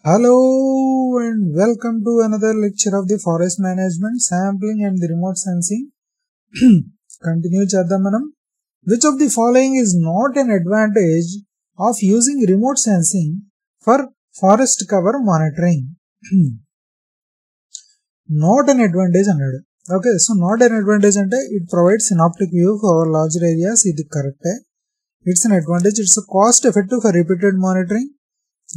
Hello and welcome to another lecture of the forest management, sampling and the remote sensing. Continue చేద్దాం మనం. Which of the following is not an advantage of using remote sensing for forest cover monitoring? Not an advantage అన్నాడు. Okay, so not an advantage అంటే it provides synoptic view for larger areas. ఇది కరెక్టే. It's an advantage. It's a cost effective for repeated monitoring.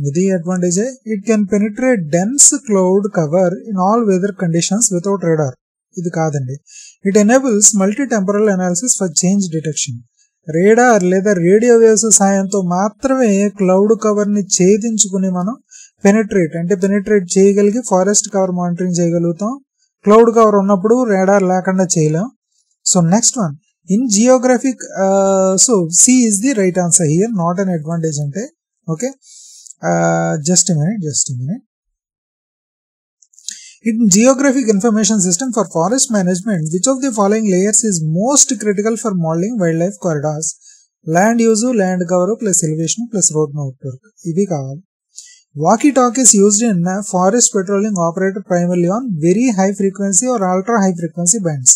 ఇది advantage. It can penetrate dense cloud cover in all weather conditions without radar. ఇది కాదండి. It enables multi temporal analysis for change detection. Radar లేదా radio waves సాయంతో మాత్రమే cloud cover ని ఛేదించుకుని మనం penetrate చేయగలిగి ఫారెస్ట్ కవర్ మానిటరింగ్ చేయగలుగుతాం. క్లౌడ్ కవర్ ఉన్నప్పుడు రేడార్ లేకుండా చేయలేం. So next one, in geographic, so C is the right answer here. Not an advantage అంటే okay. Just a minute. In geographic information system for forest management, which of the following layers is most critical for modeling wildlife corridors? Land use, land cover plus elevation plus road network. Ivi kavali. Walkie-talkies used in forest patrolling operate primarily on very high frequency or ultra high frequency bands.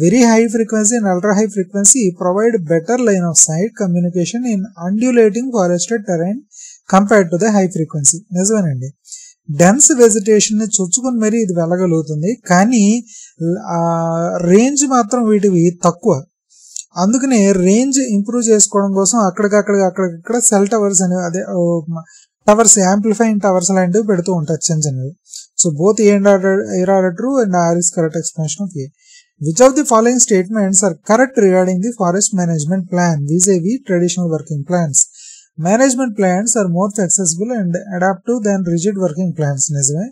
Very high frequency and ultra high frequency provide better line of sight communication in undulating forested terrain compared to the high frequency. నిజమేనండి, dense vegetation ని చొచ్చుకుని మరీ ఇది వెళ్ళగలుగుతుంది, కానీ range మాత్రం వీటివి తక్కువ. అందుకనే range improve చేసుకోవడం కోసం అక్కడికక్కడ సెల్ టవర్స్ అనేవి, అదే టవర్స్, యాంప్లిఫైయింగ్ టవర్స్ లాంటివి పెడుతూ ఉంటారు చిన్న చిన్నవి. So both A R true and R is correct explanation of A. Which of the following statements are correct regarding the forest management plan vis-a-vis traditional working plans? Management plans are more flexible and adaptive than rigid working plans. Nizame.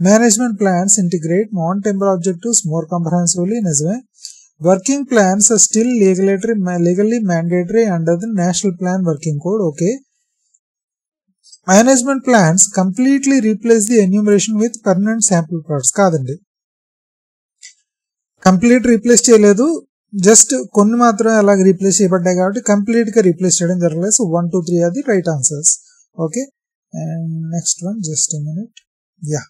Management plans integrate non-temporal objectives more comprehensively. Nizame. Working plans are still legally mandatory under the National Plan Working Code. Okay. Management plans completely replace the enumeration with permanent sample plots. Kadandi. Complete replace cheyaledu. Just కొన్ని మాత్రమే అలాగే replace చేయబడ్డాయి కాబట్టి complete గా replace చేయడం జరగలేదు. So 1, 2, 3 are the right answers. Okay, and next one, just a minute. Yeah,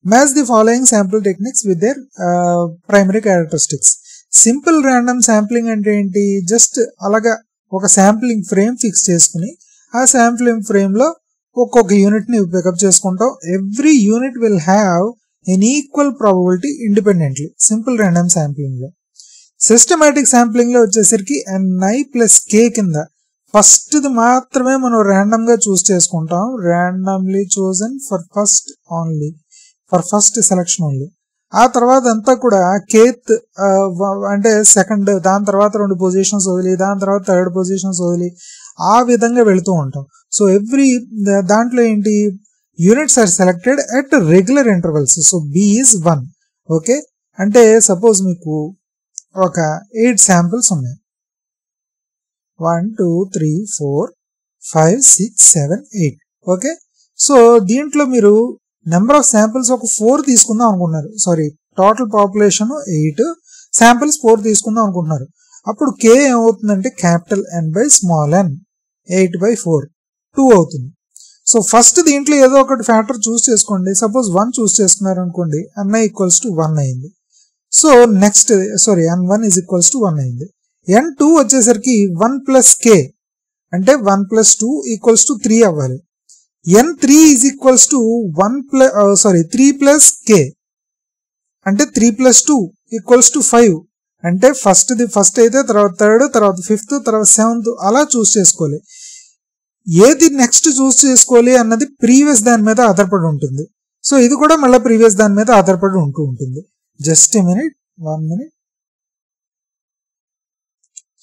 match the following sample techniques with their primary characteristics. Simple random sampling అంటే ఏంటి? జస్ట్ అలాగా ఒక శాంప్లింగ్ ఫ్రేమ్ ఫిక్స్ చేసుకుని ఆ sampling frame లో ఒక్కొక్క unit ని pickup చేసుకుంటాం. Every unit will have in equal probability independently. Simple random sampling లో. సిస్టమాటిక్ సాంప్లింగ్ లో వచ్చేసరికి ni ప్లస్ k కింద ఫస్ట్ ది మాత్రమే మనం ర్యాండమ్ గా చూస్ చేసుకుంటాం. Randomly chosen for first only, for first selection only. ఆ తర్వాత అంతా కూడా కేత్ అంటే సెకండ్, దాని తర్వాత 2 పొజిషన్స్ వదిలి, దాని తర్వాత 3rd పొజిషన్స్ వదిలి, ఆ విధంగా వెళుతూ ఉంటాం. సో ఎవ్రీ దాంట్లో ఏంటి, units are selected at regular intervals. So B is 1. Okay, అంటే సపోజ్ మీకు ఒక 8 శాంపిల్స్ ఉన్నాయి. 1, 2, 3, 4, 5, 6, 7, 8. ఓకే, సో దీంట్లో మీరు నెంబర్ ఆఫ్ శాంపిల్స్ ఒక 4 తీసుకుందాం అనుకుంటున్నారు. సారీ, టోటల్ పాపులేషన్ 8, శాంపిల్స్ 4 తీసుకుందాం అనుకుంటున్నారు. అప్పుడు K ఏమవుతుందంటే capital N by small n, 8/4, 2 అవుతుంది. సో ఫస్ట్ దీంట్లో ఏదో ఒకటి ఫ్యాక్టర్ చూస్ చేసుకోండి. సపోజ్ 1 చూస్ చేసుకున్నారు అనుకోండి, ni ఈక్వల్స్ టు 1 అయింది. So next, sorry, n1 is equals to 1 అయింది. n2 వచ్చేసరికి 1 ప్లస్ k అంటే 1 ప్లస్ 2 ఈక్వల్స్ టు 3 అవ్వాలి. n3 is equals to 3 plus k అంటే 3 ప్లస్ 2 ఈక్వల్స్ టు 5. అంటే ఫస్ట్ అయితే తర్వాత 3rd, తర్వాత 5th, తర్వాత 7th అలా చూస్ చేసుకోవాలి. ఏది నెక్స్ట్ చూస్ చేసుకోవాలి అన్నది ప్రీవియస్ దాని మీద ఆధారపడి ఉంటుంది. సో ఇది కూడా మళ్ళీ ప్రీవియస్ దాని మీద ఆధారపడి ఉంటూ ఉంటుంది. Just a minute, 1 minute.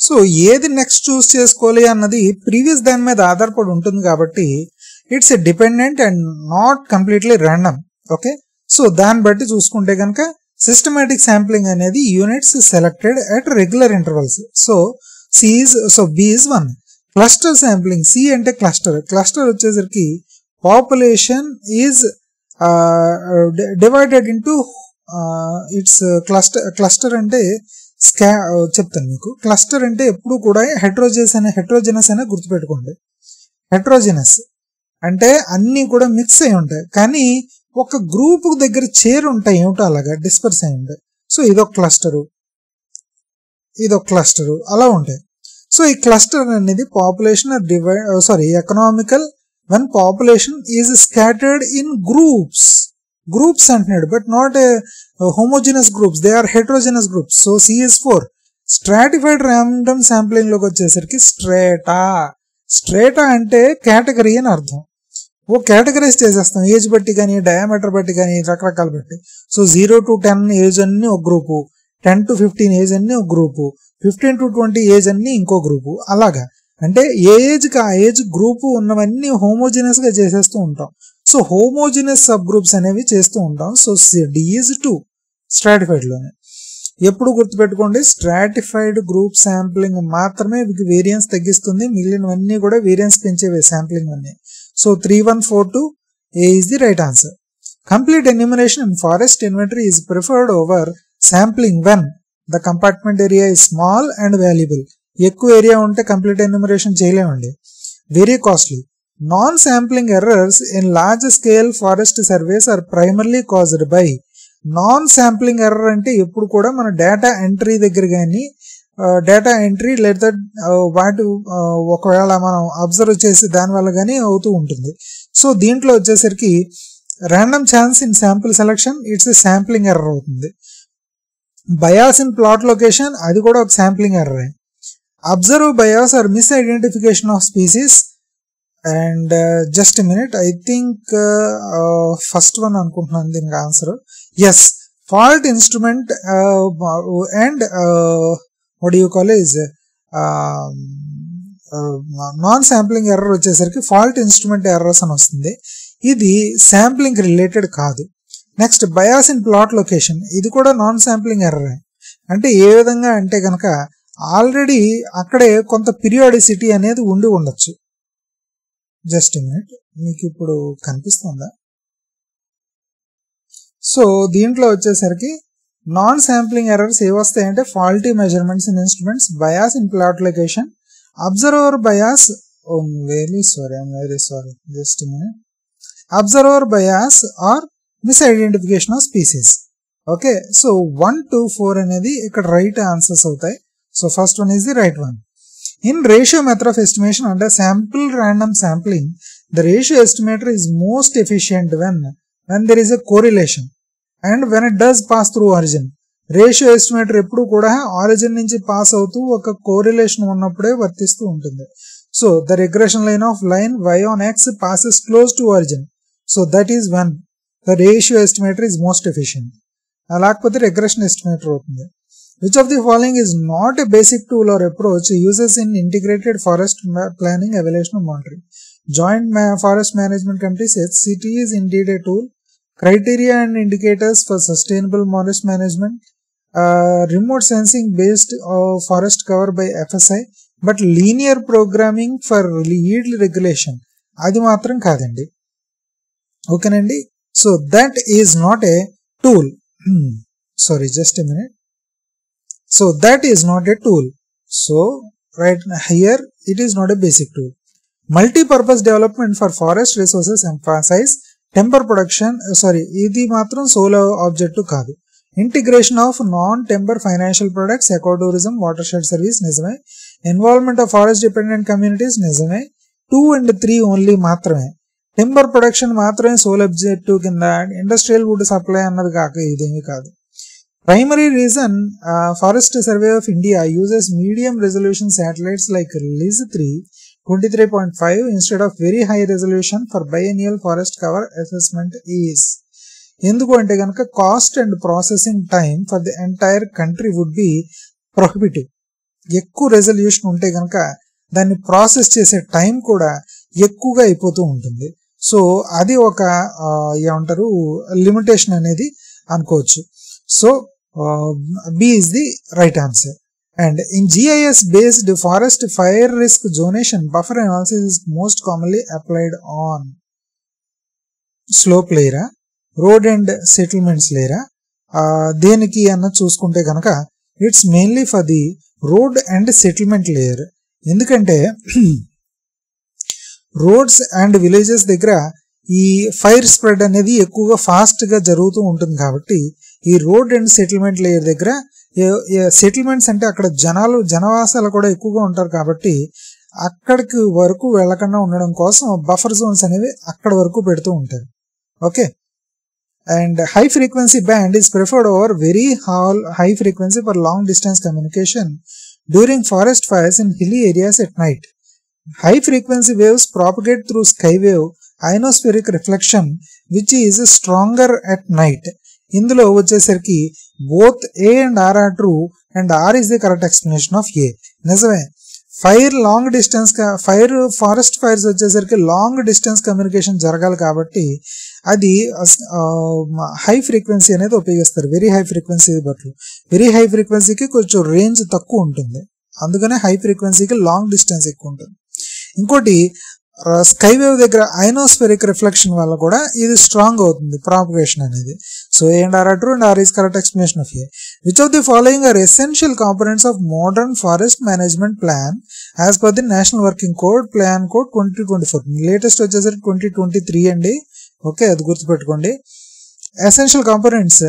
So ఏది నెక్స్ట్ చూస్ చేసుకోవాలి అన్నది ప్రీవియస్ దాని మీద ఆధారపడి ఉంటుంది కాబట్టి it's a dependent and not completely random. Okay, so దాన్ని బట్టి చూసుకుంటే కనుక సిస్టమాటిక్ శాంప్లింగ్ అనేది units selected at regular intervals. So B is 1. Cluster sampling, C అంటే క్లస్టర్ వచ్చేసరికి population is divided into its cluster అంటే చెప్తాను మీకు. క్లస్టర్ అంటే ఎప్పుడు కూడా హెట్రోజెనస్ అనే గుర్తుపెట్టుకోండి. హెట్రోజెనస్ అంటే అన్నీ కూడా మిక్స్ అయి ఉంటాయి, కానీ ఒక గ్రూప్ దగ్గర చేరి ఉంటాయి ఏమిటో అలాగా డిస్పర్స్ అయి ఉంటాయి. సో ఇదొక క్లస్టరు అలా ఉంటాయి. సో ఈ క్లస్టర్ అనేది population economical when population is scattered in groups అంటున్నాడు, but not homogeneous groups, they are heterogeneous groups. So C is 4. Stratified random sampling లోకి వచ్చేసరికి స్ట్రేటా అంటే కేటగిరీ అని అర్థం. ఓ కేటగరైజ్ చేసేస్తాం, ఏజ్ బట్టి కానీ డయామీటర్ బట్టి కానీ రకరకాల బట్టి. సో 0 to 10 ఏజ్ అన్ని ఒక గ్రూపు, 10 to 15 ఏజ్ అన్ని ఒక గ్రూపు, 15 to 20 ఏజ్ అన్ని ఇంకో గ్రూపు. అలాగా అంటే ఏ ఏజ్కి ఆ ఏజ్ గ్రూపు ఉన్నవన్నీ హోమోజినస్ గా చేసేస్తూ ఉంటాం. సో హోమోజినస్ సబ్ గ్రూప్స్ అనేవి చేస్తూ ఉంటాం. సో D is 2 స్ట్రాటిఫైడ్ లోనే. ఎప్పుడు గుర్తుపెట్టుకోండి, స్ట్రాటిఫైడ్ గ్రూప్ శాంప్లింగ్ మాత్రమే వేరియన్స్ తగ్గిస్తుంది, మిగిలినవన్నీ కూడా వేరియన్స్ పెంచేవే శాంప్లింగ్ అన్ని. So 3142 A is the right answer. Complete enumeration in forest inventory is preferred over sampling when the compartment area is small and valuable. ఎక్కువ area ఉంటే కంప్లీట్ ఎన్యూమరేషన్ చేయలేమండి, very costly. Non sampling errors in large scale forest surveys are primarily caused by. Non sampling error అంటే ఎప్పుడు కూడా మన data entry దగ్గర కానీ data entry లేదా వాటి ఒకవేళ మనం అబ్జర్వ్ చేసి దానివల్ల కానీ అవుతూ ఉంటుంది. సో దీంట్లో వచ్చేసరికి random chance in sample selection it's sampling error అవుతుంది. బయాస్ ఇన్ ప్లాట్ లొకేషన్ అది కూడా ఒక sampling error. Observe bias or misidentification of species and just minute, I think first one అనుకుంటున్నాను దీనికి answer. Yes, fault instrument and what do you call is non sampling error వచ్చేసరికి fault instrument errors అని వస్తుంది. ఇది sampling related కాదు. Next bias in plot location, ఇది కూడా non sampling error. అంటే ఏ విధంగా అంటే కనుక ఆల్రెడీ అక్కడే కొంత పీరియాడిసిటీ అనేది ఉండి ఉండొచ్చు. జస్ట్ మినిట్, మీకు ఇప్పుడు కనిపిస్తుందా? సో దీంట్లో వచ్చేసరికి నాన్ శాంప్లింగ్ ఎర్రర్స్ ఏ వస్తాయంటే faulty measurements in instruments, bias in plot location, observer bias, very sorry just minute, observer bias or misidentification of species. Okay, so 1, 2, 4 అనేది ఇక్కడ రైట్ ఆన్సర్స్ అవుతాయి. So first one is the right one. In ratio method of estimation under sample random sampling the ratio estimator is most efficient when there is a correlation and when it does pass through origin. Ratio estimator ఎప్పుడు కూడా origin నుంచి pass అవుతూ ఒక correlation ఉన్నప్పుడే వర్తిస్తూ ఉంటుంది. So the regression line of line y on x passes close to origin, so that is when the ratio estimator is most efficient. లేకపోతే regression estimator అవుతుంది. Which of the following is not a basic tool or approach uses in integrated forest planning, evaluation and monitoring? Joint forest management committee says CT is indeed a tool. Criteria and indicators for sustainable forest management, remote sensing based forest cover by FSI, but linear programming for yield regulation అది మాత్రం కాదండి. ఓకేనండి, so that is not a tool. Sorry, just a minute. So that is not a tool. So right here it is not a basic tool. Multi-purpose development for forest resources emphasize timber production, ఇది మాత్రం sole objective కాదు. Integration of non timber financial products, eco tourism, watershed service నిజమే. Involvement of forest dependent communities నిజమే. 2 and 3 only మాత్రమే. Timber production మాత్రమే sole objective కింద, industrial wood supply అన్నది కాక ఇదేమీ కాదు. Primary reason forest survey of India uses medium resolution satellites like LISS 3 23.5 instead of very high resolution for biennial forest cover assessment is. ఎందుకు అంటే కనుక cost and processing time for the entire country would be prohibitive. ఎక్కువ resolution ఉంటే కనుక దాన్ని process చేసే time కూడా ఎక్కువగా అయిపోతూ ఉంటుంది. సో అది ఒక ఏమంటారు లిమిటేషన్ అనేది అనుకోవచ్చు. So B is the right answer. And in GIS based forest fire risk zonation, buffer analysis is most commonly applied on slope layer, road and settlements layer. దేనికి అన్న చూసుకుంటే కనుక it's mainly for the road and settlement layer. ఎందుకంటే roads and villages దగ్గర ఈ fire spread అనేది ఎక్కువగా ఫాస్ట్గా జరుగుతూ ఉంటుంది కాబట్టి ఈ రోడ్ అండ్ సెటిల్మెంట్ లేయర్ దగ్గర సెటిల్మెంట్స్ అంటే అక్కడ జనవాసాలు కూడా ఎక్కువగా ఉంటారు కాబట్టి అక్కడికి వరకు వెళ్ళకుండా ఉండడం కోసం బఫర్ జోన్స్ అనేవి అక్కడ వరకు పెడుతూ ఉంటారు. Okay, and high frequency band is preferred over very high frequency for long distance communication during forest fires in hilly areas at night. High frequency waves propagate through skywave ionospheric reflection which is stronger at night. ఇందులో వచ్చేసరికి both A and R are true and R is the correct explanation of A. నిజమే, forest fires వచ్చేసరికి long distance communication జరగాలి కాబట్టి అది high frequency అనేది ఉపయోగిస్తారు. Very high frequency బట్లు వెరీ హై ఫ్రీక్వెన్సీకి కొంచెం రేంజ్ తక్కువ ఉంటుంది, అందుకనే హై ఫ్రీక్వెన్సీకి లాంగ్ డిస్టెన్స్ ఎక్కువ ఉంటుంది. ఇంకోటి స్కై వేవ్ దగ్గర ఐనోస్ఫెరిక్ రిఫ్లెక్షన్ వల్ల కూడా ఇది స్ట్రాంగ్ అవుతుంది ప్రాపగేషన్ అనేది. So A and R true and R is correct explanation of A. Which of the following are essential components of modern forest management plan as per the national working code plan code 2024. Latest వచ్చేసరికి 2023 అండి. Okay, అది గుర్తుపెట్టుకోండి. Essential components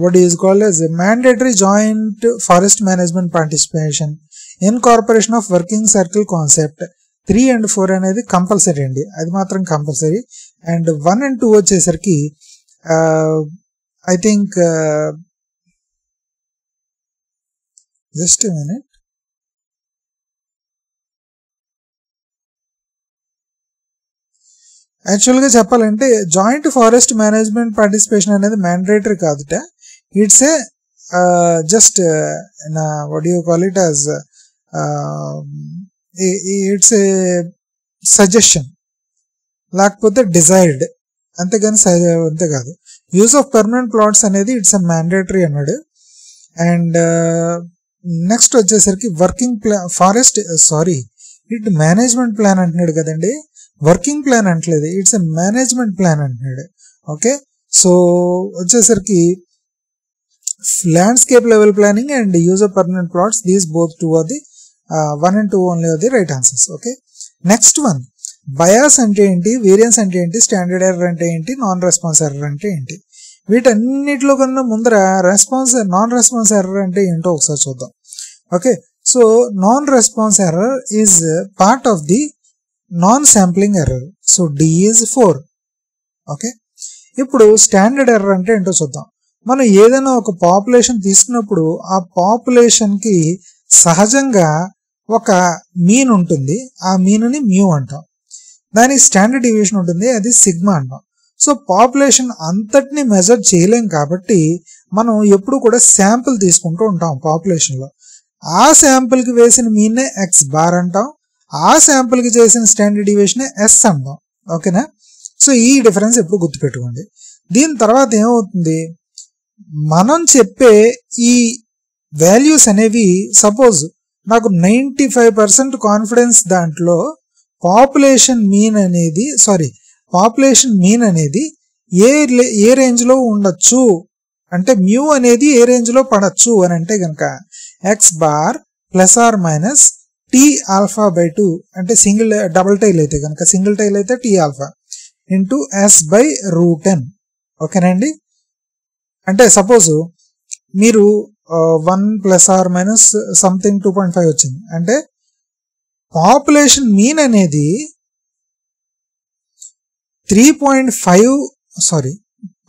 what is called as a mandatory joint forest management participation, incorporation of working circle concept. 3 and 4 అనేది compulsory అండి, అది మాత్రం compulsory. And 1 and 2 వచ్చేసరికి I think just minute, యాక్చువల్గా చెప్పాలంటే జాయింట్ ఫారెస్ట్ మేనేజ్మెంట్ పార్టిసిపేషన్ అనేది మ్యాండేటరీ కాదుట. It's a just what you call it as it's a suggestion, లేకపోతే డిజైర్డ్, అంతేగాని అంతే కాదు. యూజ్ ఆఫ్ పర్మనెంట్ ప్లాట్స్ అనేది ఇట్స్ ఎ మ్యాండేటరీ అన్నాడు. అండ్ నెక్స్ట్ వచ్చేసరికి working plan forest it management plan అంటున్నాడు కదండి, వర్కింగ్ ప్లాన్ అంటలేదు, ఇట్స్ ఎ మేనేజ్మెంట్ ప్లాన్ అంటున్నాడు. ఓకే, సో వచ్చేసరికి landscape level planning and use of permanent plots, these both 2 are the 1 and 2 only are the right answers. Okay, next one, bias అంటే ఏంటి, variance అంటే ఏంటి, standard error అంటే ఏంటి, non response error అంటే ఏంటి. వీటన్నిటిలో కన్నా ముందర నాన్ రెస్పాన్స్ ఎర్రర్ అంటే ఏంటో ఒకసారి చూద్దాం. Okay, so non response error is part of the non sampling error. So D is 4. Okay, ఇప్పుడు స్టాండర్డ్ ఎర్రర్ అంటే ఏంటో చూద్దాం. మనం ఏదైనా ఒక పాపులేషన్ తీసుకున్నప్పుడు ఆ పాపులేషన్కి సహజంగా ఒక మీన్ ఉంటుంది, ఆ మీన్ని మ్యూ అంటాం. దానికి స్టాండర్డ్ డీవియేషన్ ఉంటుంది, అది సిగ్మా అంటాం. సో పాపులేషన్ అంతటిని మెజర్ చేయలేం కాబట్టి మనం ఎప్పుడు కూడా శాంపుల్ తీసుకుంటూ ఉంటాం పాపులేషన్లో. ఆ శాంపుల్కి వేసిన మీన్నే X బార్ అంటాం, ఆ శాంపుల్కి చేసిన స్టాండర్డ్ డీవియేషన్ S అంటాం. ఓకేనా, సో ఈ డిఫరెన్స్ ఎప్పుడు గుర్తుపెట్టుకోండి. దీని తర్వాత ఏమవుతుంది, మనం చెప్పే ఈ వాల్యూస్ అనేవి సపోజ్ నాకు 95% కాన్ఫిడెన్స్ దాంట్లో పాపులేషన్ మీన్ అనేది ఏ రేంజ్లో ఉండొచ్చు అంటే మ్యూ అనేది ఏ రేంజ్లో పడచ్చు అని అంటే కనుక X bar ± T alpha by 2 అంటే డబుల్ టైల్ అయితే కనుక సింగిల్ టైల్ అయితే T ఆల్ఫా ఇంటూ S/√n. ఓకేనండి, అంటే సపోజ్ మీరు 1 ± సంథింగ్ 2.5 వచ్చింది అంటే పాపులేషన్ మీన్ అనేది 3.5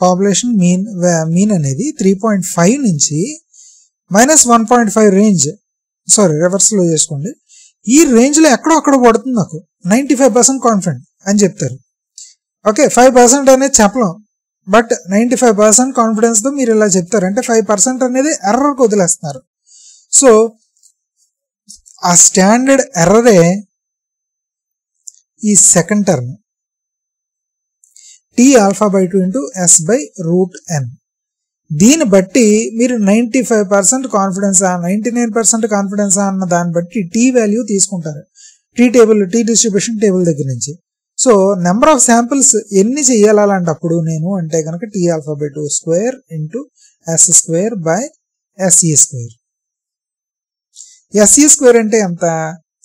పాపులేషన్ మీన్ అనేది 3.5 నుంచి -1.5 రేంజ్ రివర్స్లో చేసుకోండి. ఈ రేంజ్లో ఎక్కడో అక్కడ పడుతుంది నాకు 95% కాన్ఫిడెంట్ అని చెప్తారు. ఓకే, 5% అనేది చెప్పలేం, బట్ 95% కాన్ఫిడెన్స్తో మీరు ఇలా చెప్తారు అంటే 5% అనేది ఎర్రర్కి వదిలేస్తున్నారు. సో ఆ స్టాండర్డ్ ఎర్రరే ఈ second term T alpha by 2 into S/√n. దీన్ని బట్టి మీరు 95% కాన్ఫిడెన్సా 99% కాన్ఫిడెన్సా అన్న దాన్ని బట్టి T వాల్యూ తీసుకుంటారు T డిస్ట్రిబ్యూషన్ టేబుల్ దగ్గర నుంచి. సో నెంబర్ ఆఫ్ శాంపిల్స్ ఎన్ని చెయ్యాలంటప్పుడు నేను అంటే కనుక T alpha by 2 square into S² by SE². SE² అంటే ఎంత,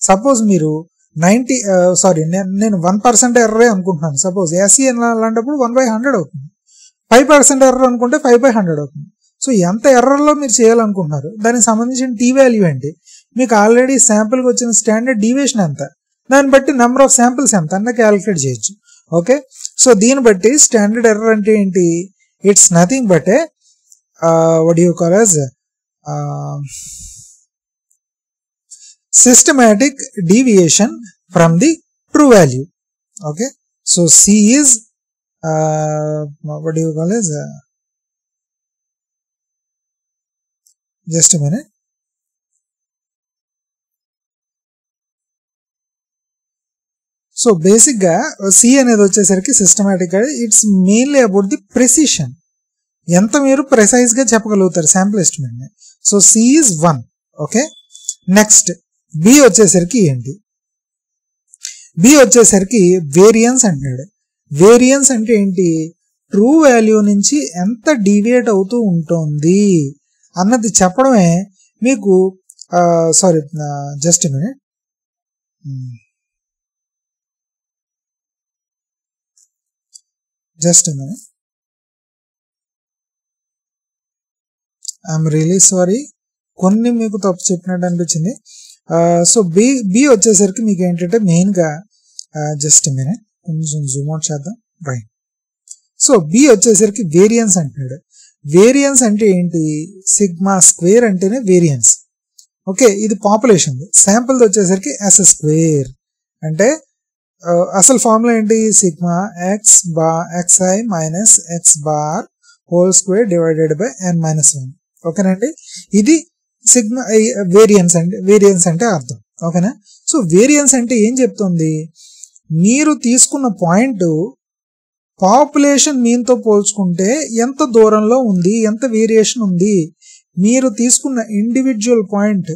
సపోజ్ మీరు 90 సారీ నేను 1% ఎర్రరే అనుకుంటున్నాను. సపోజ్ ఎస్సీ అలాంటప్పుడు 1/100 అవుతుంది. 5% ఎర్రర్ అనుకుంటే 5/100 అవుతుంది. సో ఎంత ఎర్రర్లో మీరు చేయాలనుకుంటున్నారు, దానికి సంబంధించిన టీ వాల్యూ ఏంటి, మీకు ఆల్రెడీ శాంపుల్కి వచ్చిన స్టాండర్డ్ డీవియేషన్ ఎంత, దాన్ని బట్టి నెంబర్ ఆఫ్ శాంపిల్స్ ఎంత అన్న క్యాలిక్యులేట్ చేయొచ్చు. ఓకే, సో దీన్ని బట్టి స్టాండర్డ్ ఎర్రర్ అంటే ఏంటి, it's nothing but A what do you call as systematic deviation from the true value. Okay, so C is what do you call as just a minute. So బేసిక్గా C అనేది వచ్చేసరికి సిస్టమేటిక్గా it's mainly about the precision, ఎంత మీరు ప్రెసైజ్గా చెప్పగలుగుతారు sample ఎస్టిమేట్ని. So C is 1. Okay, next B వచ్చేసరికి ఏంటి, బి వచ్చేసరికి వేరియన్స్ అంటున్నాడు. వేరియన్స్ అంటే ఏంటి, ట్రూ వాల్యూ నుంచి ఎంత డీవియేట్ అవుతూ ఉంటుంది అన్నది చెప్పడమే మీకు. Sorry, just minute. Just minute, I'm really sorry, కొన్ని మీకు తప్పు చెప్పినట్టు అనిపించింది. సో బి వచ్చేసరికి మీకు ఏంటంటే మెయిన్గా జస్ట్ మినిట్ కొంచెం జూమ్ అవుట్ చేద్దాం. రైట్, సో బి వచ్చేసరికి వేరియన్స్ అంటున్నాడు. వేరియన్స్ అంటే ఏంటి, సిగ్మా స్క్వేర్ అంటేనే వేరియన్స్. ఓకే, ఇది పాపులేషన్. శాంపుల్ వచ్చేసరికి ఎస్ స్క్వేర్ అంటే అసలు ఫార్ములా ఏంటి, sigma xi minus X bar whole square divided by n-1. ఓకేనండి, ఇది సిగ్మా వేరియన్స్ అంటే అర్థం. ఓకేనా, సో వేరియన్స్ అంటే ఏం చెప్తుంది, మీరు తీసుకున్న పాయింట్ పాపులేషన్ మీన్తో పోల్చుకుంటే ఎంత దూరంలో ఉంది, ఎంత వేరియేషన్ ఉంది, మీరు తీసుకున్న ఇండివిజువల్ పాయింట్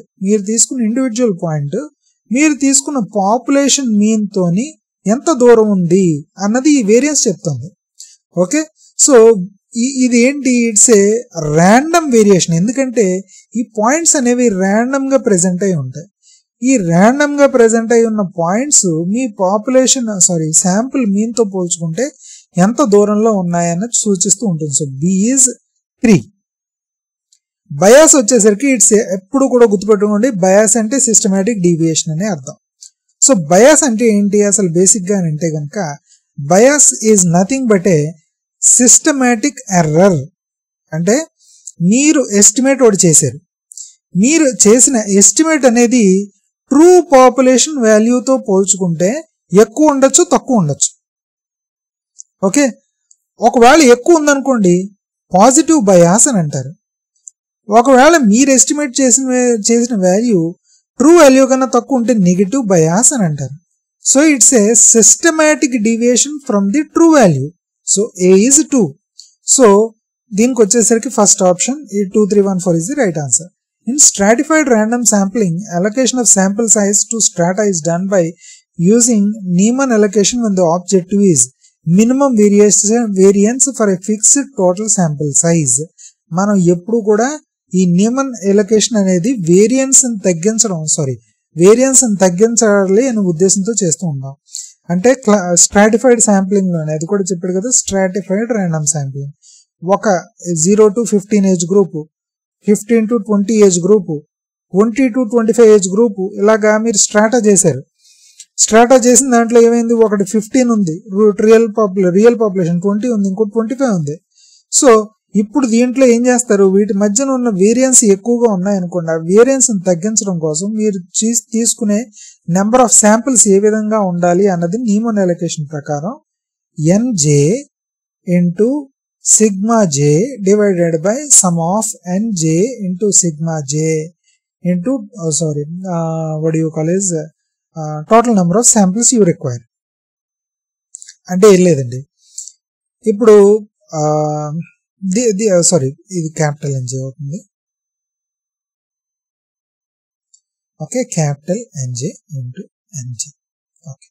మీరు తీసుకున్న పాపులేషన్ మీన్ తోని ఎంత దూరం ఉంది అన్నది ఈ వేరియన్స్ చెప్తుంది. ఓకే, సో ఇది ఏంటి, ఇట్స్ ఏ ర్యాండమ్ వేరియేషన్. ఎందుకంటే ఈ పాయింట్స్ అనేవి ర్యాండమ్ గా ప్రెజెంట్ అయి ఉంటాయి. ఈ ర్యాండమ్ గా ప్రెజెంట్ అయి ఉన్న పాయింట్స్ మీ శాంపుల్ మీన్ తో పోల్చుకుంటే ఎంత దూరంలో ఉన్నాయన్నది సూచిస్తూ ఉంటుంది. So B is 3. బయాస్ వచ్చేసరికి ఇట్స్ ఎప్పుడు కూడా గుర్తుపెట్టుకోండి, బయాస్ అంటే సిస్టమాటిక్ డీవియేషన్ అనే అర్థం. సో బయాస్ అంటే ఏంటి అసలు బేసిక్ గా అంటే కనుక, bias is nothing but A systematic error. అంటే మీరు ఎస్టిమేట్ ఒకటి చేశారు, మీరు చేసిన ఎస్టిమేట్ అనేది ట్రూ పాపులేషన్ వాల్యూతో పోల్చుకుంటే ఎక్కువ ఉండొచ్చు, తక్కువ ఉండొచ్చు. ఓకే, ఒకవేళ ఎక్కువ ఉందనుకోండి పాజిటివ్ బయాస్ అని అంటారు. ఒకవేళ మీరు ఎస్టిమేట్ చేసిన వాల్యూ ట్రూ వాల్యూ కన్నా తక్కువ ఉంటే నెగిటివ్ బయాస్ అని అంటారు. So it's a systematic deviation from the true value. So A is 2. So దీనికి వచ్చేసరికి ఫస్ట్ ఆప్షన్ ఈ 2, 3, 1, 4 is the right answer. In stratified random sampling, allocation of sample size to strata is done by using Niemann allocation when the objective is minimum variance for a fixed total sample size. మనం ఎప్పుడు కూడా ఈ నియమన్ allocation అనేది variance తగ్గించాలి అనే ఉద్దేశంతో చేస్తూ ఉంటాం. అంటే స్ట్రాటిఫైడ్ శాంప్లింగ్ లోనే అది కూడా చెప్పాడు కదా, స్ట్రాటిఫైడ్ ర్యాండమ్ శాంప్లింగ్. ఒక 0 to 15 age group, 15 to 20 age group, 20 to 25 age group, ఇలాగా మీరు స్ట్రాటా చేశారు. స్ట్రాటా చేసిన దాంట్లో ఏమైంది, ఒకటి 15 ఉంది రియల్ పాపులేషన్, 20 ఉంది, ఇంకోటి 25 ఉంది. సో ఇప్పుడు దీంట్లో ఏం చేస్తారు, వీటి మధ్యన ఉన్న వేరియన్స్ ఎక్కువగా ఉన్నాయనుకోండి, ఆ వేరియన్స్ తగ్గించడం కోసం మీరు తీసుకునే నెంబర్ ఆఫ్ శాంపిల్స్ ఏ విధంగా ఉండాలి అన్నది నీమన్ అలొకేషన్ ప్రకారం nj into sigma j divided by some of nj into sigma j into what do you call is total number of samples you require. అంటే ఏం లేదండి, ఇప్పుడు ఇది క్యాపిటల్ NJ అవుతుంది. Okay, capital NJ into NJ. Okay,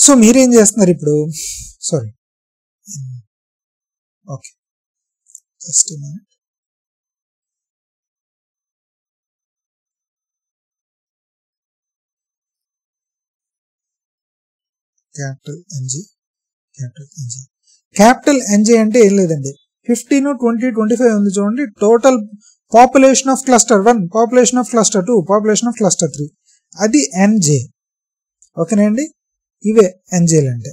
so మీరేం చేస్తున్నారు ఇప్పుడు, okay just capital NJ అంటే ఏం లేదండి, 15, 20, 25 ఉంది చూడండి, total population of cluster 1, population of cluster 2, population of cluster 3, అది ఎన్జే. ఓకేనండి, ఇవే ఎన్జేలు అంటే.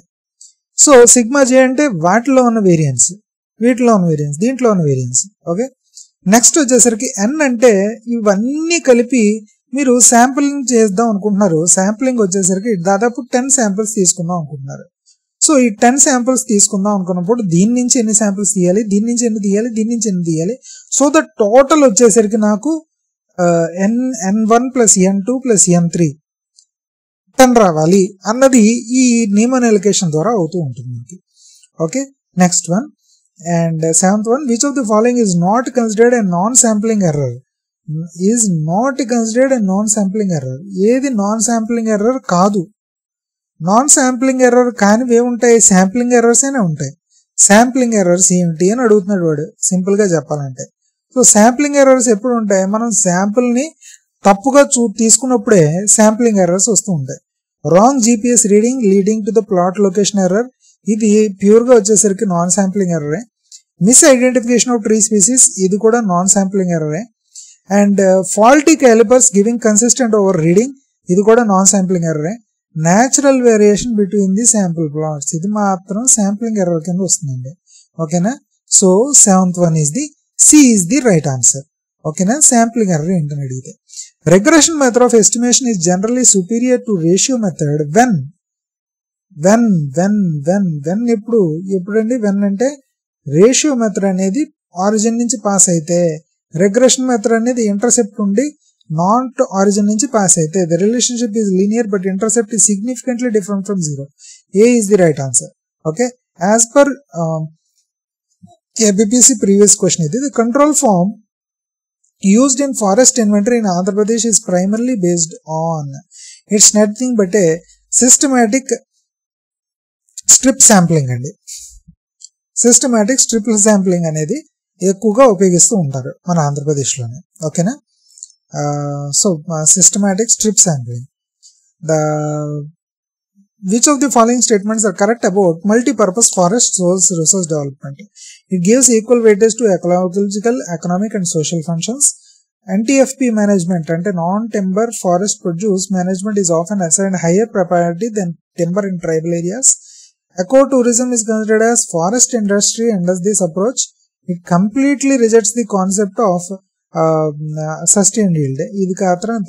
సో సిగ్మా జే అంటే వాటిలో ఉన్న వేరియన్స్, వీటిలో ఉన్న వేరియన్స్, దీంట్లో ఉన్న వేరియన్స్. ఓకే, నెక్స్ట్ వచ్చేసరికి ఎన్ అంటే ఇవన్నీ కలిపి మీరు శాంపులింగ్ చేద్దాం అనుకుంటున్నారు. శాంపులింగ్ వచ్చేసరికి దాదాపు 10 శాంపిల్స్ తీసుకుందాం అనుకుంటున్నారు. సో ఈ 10 శాంపిల్స్ తీసుకుందాం అనుకున్నప్పుడు దీని నుంచి ఎన్ని శాంపిల్స్ తీయాలి, దీని నుంచి ఎన్ని తీయాలి, దీని నుంచి ఎన్ని తీయాలి, సో ద టోటల్ వచ్చేసరికి నాకు N1 + N2 + N3 10 రావాలి అన్నది ఈ నీమన్ ఎలొకేషన్ ద్వారా అవుతూ ఉంటుంది మనకి. Okay, next one and 7th one, which of the following is not considered a non-sampling error? Is not considered a non-sampling error. ఏది నాన్ శాంప్లింగ్ ఎర్రర్ కాదు. నాన్ శాంప్లింగ్ ఎర్రర్ కానివి ఏముంటాయి, శాంప్లింగ్ ఎర్రర్స్ అయినా ఉంటాయి. శాంప్లింగ్ ఎర్రర్స్ ఏమిటి అని అడుగుతున్నాడు వాడు, సింపుల్ గా చెప్పాలంటే. సో శాంప్లింగ్ ఎర్రర్స్ ఎప్పుడు ఉంటాయి, మనం శాంపుల్ ని తప్పుగా తీసుకున్నప్పుడే శాంప్లింగ్ ఎర్రర్స్ వస్తూ ఉంటాయి. Wrong GPS reading leading to the plot location error, ఇది ప్యూర్ గా వచ్చేసరికి నాన్ శాంప్లింగ్ ఎర్రరే. Misidentification of tree species, ఇది కూడా నాన్ శాంప్లింగ్ ఎర్రరే. And faulty callipers giving consistent over reading, ఇది కూడా నాన్ శాంప్లింగ్ ఎర్రరే. Natural variation between the sample plots, ఇది మాత్రం శాంప్లింగ్ ఎర్రర్ కింద వస్తుందండి. ఓకేనా, so 7th one is the C is the right answer. ఓకేనా, శాంప్లింగ్ ఎర్రర్ ఏంటని అడిగితే. Regression method of estimation is generally superior to ratio method when ఎప్పుడండి, when అంటే రేషియో మెథడ్ అనేది ఆరిజిన్ నుంచి పాస్ అయితే, రిగ్రెషన్ మెథడ్ అనేది ఇంటర్సెప్ట్ ఉండి నాట్ ఆరిజిన్ నుంచి పాస్ అయితే. The relationship is linear but intercept is significantly different from 0. A is the right answer. Okay, as per ABPC previous question ఇది. The control form used in forest inventory in Andhra Pradesh is primarily based on, it's nothing but a systematic strip sampling అండి. Systematic strip sampling అనేది ఎక్కువగా ఉపయోగిస్తూ ఉంటారు మన ఆంధ్రప్రదేశ్లోనే. ఓకేనా, so systematic strip sampling. Which of the following statements are correct about multi-purpose forest resource development? It gives equal weightage to ecological, economic and social functions. NTFP management and non-timber forest produce management is often assigned higher priority than timber in tribal areas. Ecotourism is considered as forest industry under this approach. It completely rejects the concept of sustained yield. ఇది కాత్రం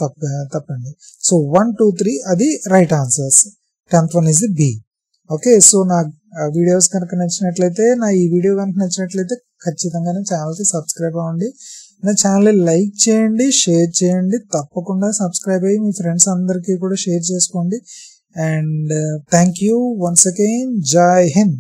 తప్పండి. So 1, 2, 3 అది right answers. 10th one is the B. Okay, so నా videos కనుక నచ్చినట్లయితే, నా ఈ video కనుక నచ్చినట్లయితే ఖచ్చితంగా నా ఛానల్కి సబ్స్క్రైబ్ అవ్వండి. నా ఛానల్ని లైక్ చేయండి, షేర్ చేయండి, తప్పకుండా సబ్స్క్రైబ్ అయ్యి మీ ఫ్రెండ్స్ అందరికీ కూడా షేర్ చేసుకోండి. And thank you once again. జై హింద్.